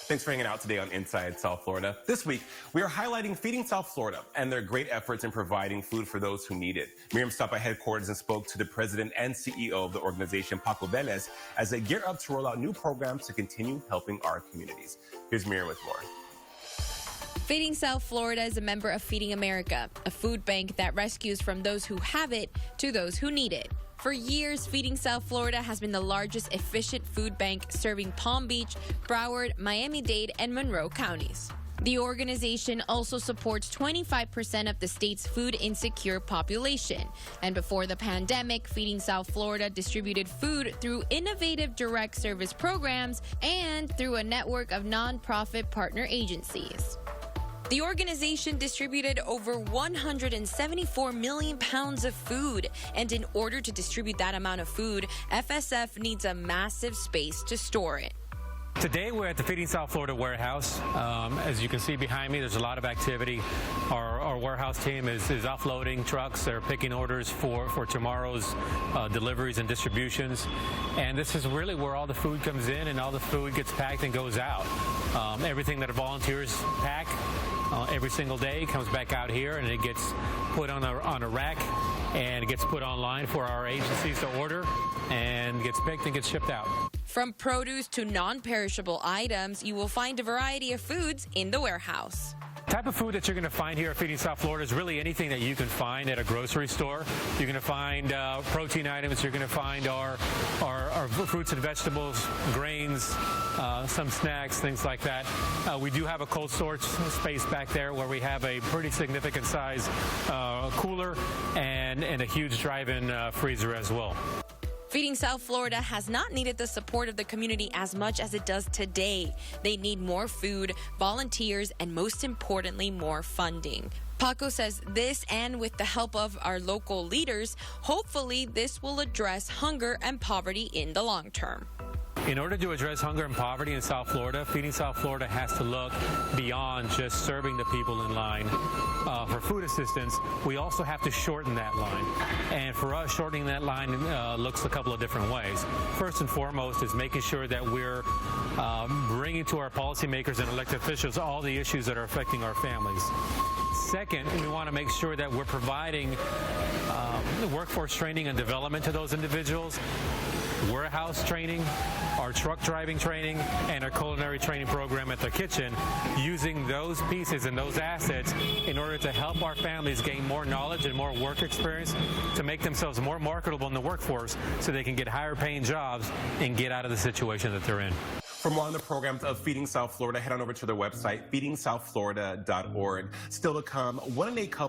Thanks for hanging out today on Inside South Florida. This week, we are highlighting Feeding South Florida and their great efforts in providing food for those who need it. Miriam stopped by headquarters and spoke to the president and CEO of the organization, Paco Velez, as they gear up to roll out new programs to continue helping our communities. Here's Miriam with more. Feeding South Florida is a member of Feeding America, a food bank that rescues from those who have it to those who need it. For years, Feeding South Florida has been the largest efficient food bank serving Palm Beach, Broward, Miami-Dade, and Monroe Counties. The organization also supports 25% of the state's food insecure population. And before the pandemic, Feeding South Florida distributed food through innovative direct service programs and through a network of nonprofit partner agencies. The organization distributed over 174 million pounds of food, and in order to distribute that amount of food, FSF needs a massive space to store it. Today we're at the Feeding South Florida warehouse. As you can see behind me, there's a lot of activity. Our warehouse team is offloading trucks. They're picking orders for tomorrow's deliveries and distributions. And this is really where all the food comes in and all the food gets packed and goes out. Everything that our volunteers pack every single day comes back out here, and it gets put on a rack, and it gets put online for our agencies to order, and gets picked and gets shipped out. From produce to non-perishable items, you will find a variety of foods in the warehouse. The type of food that you're going to find here at Feeding South Florida is really anything that you can find at a grocery store. You're going to find protein items. You're going to find our fruits and vegetables, grains, some snacks, things like that. We do have a cold storage space back there where we have a pretty significant size cooler and a huge drive-in freezer as well. Feeding South Florida has not needed the support of the community as much as it does today. They need more food, volunteers, and most importantly, more funding. Paco says this, and with the help of our local leaders, hopefully this will address hunger and poverty in the long term. In order to address hunger and poverty in South Florida, Feeding South Florida has to look beyond just serving the people in line for food assistance. We also have to shorten that line. And for us, shortening that line looks a couple of different ways. First and foremost is making sure that we're bringing to our policymakers and elected officials all the issues that are affecting our families. Second, we want to make sure that we're providing workforce training and development to those individuals, warehouse training, our truck driving training, and our culinary training program at the kitchen, using those pieces and those assets in order to help our families gain more knowledge and more work experience to make themselves more marketable in the workforce so they can get higher paying jobs and get out of the situation that they're in. For more on the programs of Feeding South Florida, head on over to their website, feedingsouthflorida.org. Still to come, 1 in 8 couples